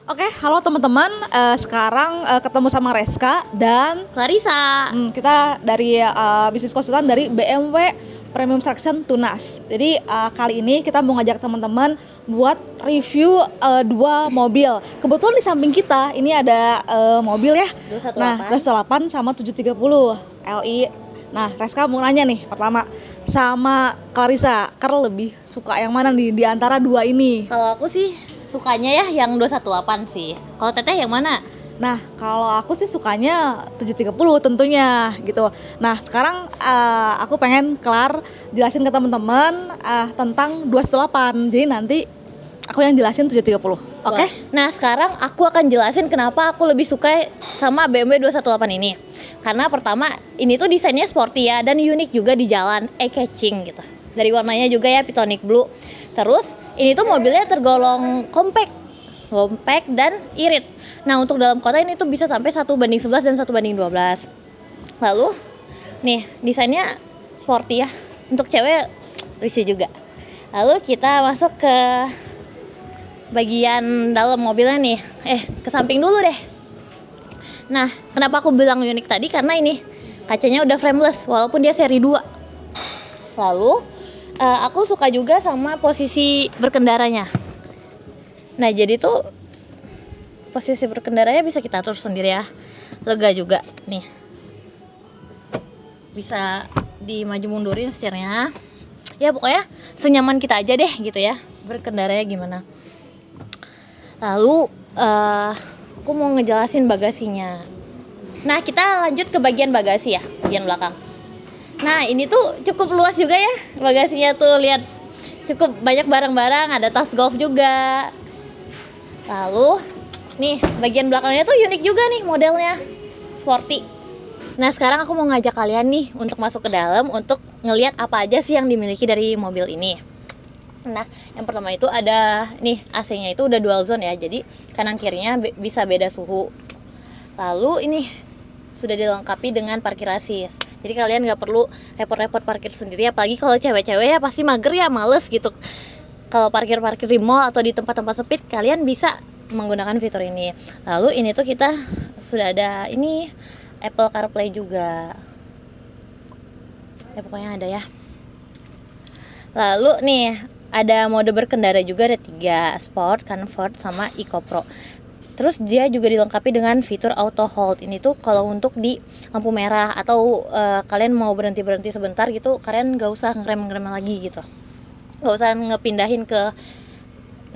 Oke, halo teman-teman. Sekarang ketemu sama Reska dan Clarissa. kita dari bisnis konsultan dari BMW Premium Selection Tunas. Jadi kali ini kita mau ngajak teman-teman buat review dua mobil. Kebetulan di samping kita ini ada mobil ya. 218. Nah, 218 sama 730 Li. Nah, Reska mau nanya nih pertama sama Clarissa, Karl lebih suka yang mana nih di antara dua ini? Kalau aku sih sukanya ya yang 218 sih. Kalau Teteh yang mana? Nah, kalau aku sih sukanya 730 tentunya gitu. Nah, sekarang aku pengen kelar jelasin ke teman-teman tentang 218. Jadi nanti aku yang jelasin 730. Oke? Nah, sekarang aku akan jelasin kenapa aku lebih suka sama BMW 218 ini. Karena pertama, ini tuh desainnya sporty ya dan unik juga di jalan, eye-catching gitu. Dari warnanya juga ya Pitonic Blue. Terus, ini tuh mobilnya tergolong compact dan irit. Nah, untuk dalam kota ini tuh bisa sampai 1:11 dan 1:12. Lalu, nih, desainnya sporty ya. Untuk cewek, lucu juga. Lalu kita masuk ke bagian dalam mobilnya nih. Ke samping dulu deh. Nah, kenapa aku bilang unik tadi? Karena ini kacanya udah frameless walaupun dia seri 2. Lalu aku suka juga sama posisi berkendaranya. Nah, jadi tuh posisi berkendaranya bisa kita atur sendiri ya. Lega juga nih. Bisa dimaju mundurin setirnya. Ya pokoknya senyaman kita aja deh gitu ya. Berkendaranya gimana. Lalu aku mau ngejelasin bagasinya. Nah, kita lanjut ke bagian bagasi ya, bagian belakang. Nah, ini tuh cukup luas juga ya bagasinya tuh, lihat cukup banyak barang-barang, ada tas golf juga. Lalu, nih bagian belakangnya tuh unik juga nih modelnya, sporty. Nah, sekarang aku mau ngajak kalian nih untuk masuk ke dalam untuk ngelihat apa aja sih yang dimiliki dari mobil ini. Nah, yang pertama itu ada nih AC-nya itu udah dual zone ya, jadi kanan kirinya bisa beda suhu. Lalu ini sudah dilengkapi dengan parkir assist, jadi kalian nggak perlu repot-repot parkir sendiri, apalagi kalau cewek-cewek ya pasti mager ya, males gitu kalau parkir di mall atau di tempat-tempat sempit. Kalian bisa menggunakan fitur ini. Lalu ini tuh kita sudah ada ini Apple CarPlay juga ya, pokoknya ada ya. Lalu nih ada mode berkendara juga, ada 3, Sport, Comfort, sama Eco Pro. Terus dia juga dilengkapi dengan fitur Auto Hold. Ini tuh kalau untuk di lampu merah atau kalian mau berhenti sebentar gitu, kalian gak usah ngerem lagi gitu, gak usah ngepindahin ke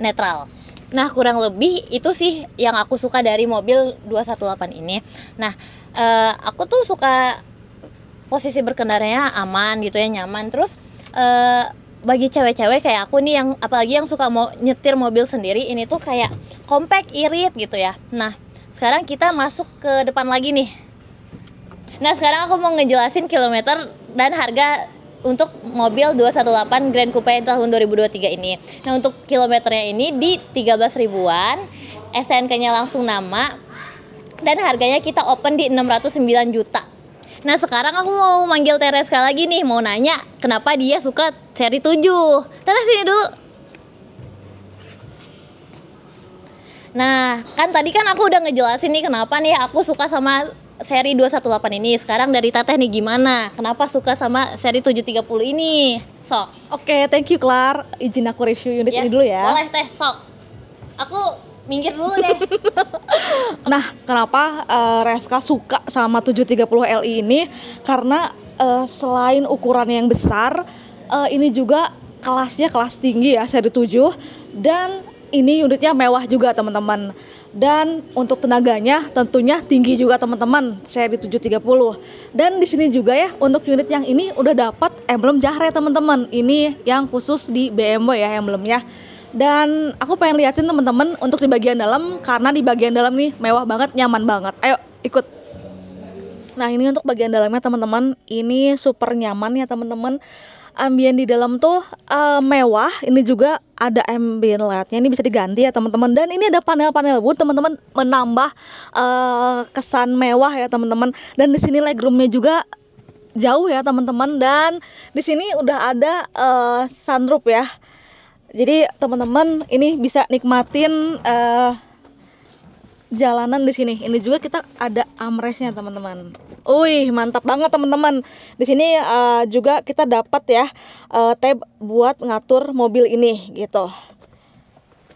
netral. Nah, kurang lebih itu sih yang aku suka dari mobil 218 ini. Nah, aku tuh suka posisi berkendaranya aman gitu ya, nyaman. Terus bagi cewek-cewek kayak aku nih, yang apalagi yang suka mau nyetir mobil sendiri, ini tuh kayak compact, irit gitu ya. Nah, sekarang kita masuk ke depan lagi nih. Nah, sekarang aku mau ngejelasin kilometer dan harga untuk mobil 218 Grand Coupe tahun 2023 ini. Nah, untuk kilometernya ini di 13 ribuan, STNK-nya langsung nama, dan harganya kita open di 609 juta. Nah, sekarang aku mau manggil Tereska lagi nih, mau nanya kenapa dia suka seri 7. Teres, sini dulu. Nah, kan tadi kan aku udah ngejelasin nih kenapa nih aku suka sama seri 218 ini. Sekarang dari Teteh nih gimana? Kenapa suka sama seri 730 ini? Sok. Oke, thank you Clar. Izin aku review unit ini dulu ya. Boleh Teh, sok. Aku minggir dulu deh. Nah, kenapa Reska suka sama 730 Li ini? Karena selain ukurannya yang besar, ini juga kelasnya kelas tinggi ya, seri 7. Dan ini unitnya mewah juga teman-teman. Dan untuk tenaganya tentunya tinggi juga teman-teman, seri 730. Dan di sini juga ya, untuk unit yang ini udah dapat emblem Jahre teman-teman. Ini yang khusus di BMW ya emblemnya. Dan aku pengen liatin teman-teman untuk di bagian dalam, karena di bagian dalam nih mewah banget, nyaman banget. Ayo ikut. Nah, ini untuk bagian dalamnya teman-teman, ini super nyaman ya teman-teman. Ambien di dalam tuh mewah. Ini juga ada ambient lightnya, ini bisa diganti ya teman-teman. Dan ini ada panel-panel wood teman-teman, menambah kesan mewah ya teman-teman. Dan di sini legroomnya juga jauh ya teman-teman. Dan di sini udah ada sunroof ya. Jadi teman-teman ini bisa nikmatin jalanan di sini. Ini juga kita ada armrestnya teman-teman. Wih, mantap banget teman-teman. Di sini juga kita dapat ya tab buat ngatur mobil ini gitu.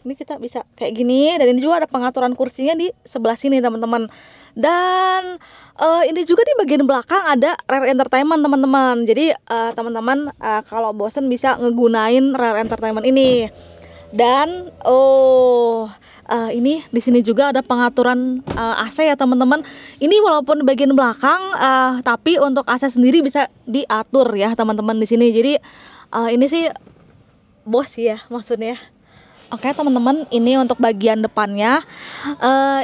Ini kita bisa kayak gini, dan ini juga ada pengaturan kursinya di sebelah sini teman-teman. Dan ini juga di bagian belakang ada Rare Entertainment teman-teman. Jadi teman-teman kalau bosen bisa ngegunain Rare Entertainment ini. Dan ini di sini juga ada pengaturan AC ya teman-teman. Ini walaupun bagian belakang, tapi untuk AC sendiri bisa diatur ya teman-teman di sini. Jadi ini sih bos ya maksudnya. Oke teman-teman, ini untuk bagian depannya.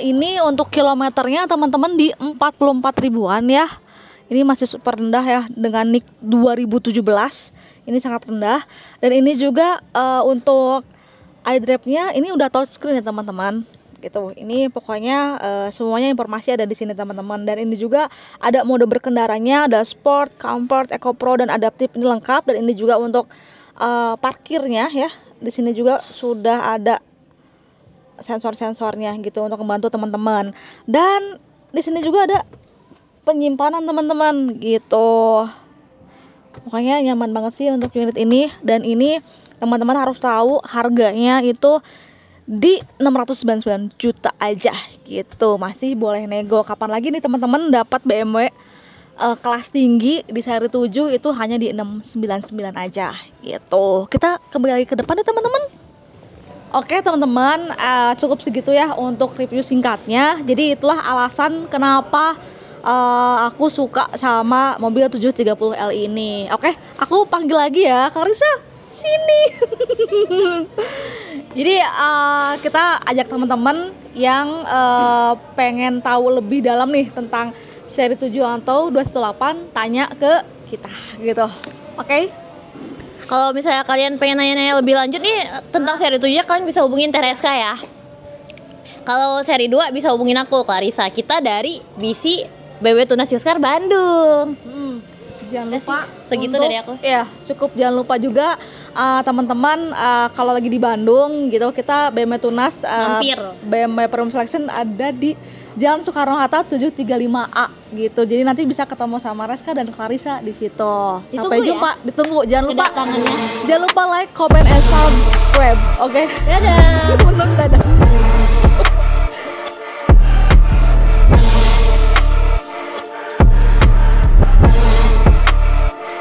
Ini untuk kilometernya teman-teman di 44 ribuan ya. Ini masih super rendah ya dengan NIK 2017. Ini sangat rendah. Dan ini juga untuk iDrive-nya ini udah touchscreen ya teman-teman. Gitu. Ini pokoknya semuanya informasi ada di sini teman-teman. Dan ini juga ada mode berkendaranya, ada Sport, Comfort, Eco Pro dan Adaptive, ini lengkap. Dan ini juga untuk parkirnya ya. Di sini juga sudah ada sensor-sensornya gitu untuk membantu teman-teman. Dan di sini juga ada penyimpanan teman-teman gitu. Pokoknya nyaman banget sih untuk unit ini. Dan ini teman-teman harus tahu harganya itu di 699 juta aja gitu. Masih boleh nego. Kapan lagi nih teman-teman dapat BMW kelas tinggi di seri 7 itu hanya di 699 aja gitu. Kita kembali lagi ke depan ya teman-teman. Oke teman-teman, cukup segitu ya untuk review singkatnya. Jadi itulah alasan kenapa aku suka sama mobil 730Li ini. Oke, aku panggil lagi ya Clarissa, sini. Jadi kita ajak teman-teman yang pengen tahu lebih dalam nih tentang seri 7 atau 218, tanya ke kita gitu. Oke. Kalau misalnya kalian pengen nanya-nanya lebih lanjut nih tentang seri 7, kalian bisa hubungin Tereska ya. Kalau seri 2 bisa hubungin aku, Clarissa. Kita dari BC BB Tunas Yuskar Bandung. Jangan lupa segitu untuk, dari aku. Ya, cukup jangan lupa juga teman-teman kalau lagi di Bandung gitu, kita BMW Tunas mampir. BMW Premium Selection ada di Jalan Soekarno-Hatta 735A gitu. Jadi nanti bisa ketemu sama Reska dan Clarissa di situ. Sampai jumpa, ditunggu. Jangan lupa. Jangan lupa like, comment, and subscribe. Oke. Dadah. Dadah.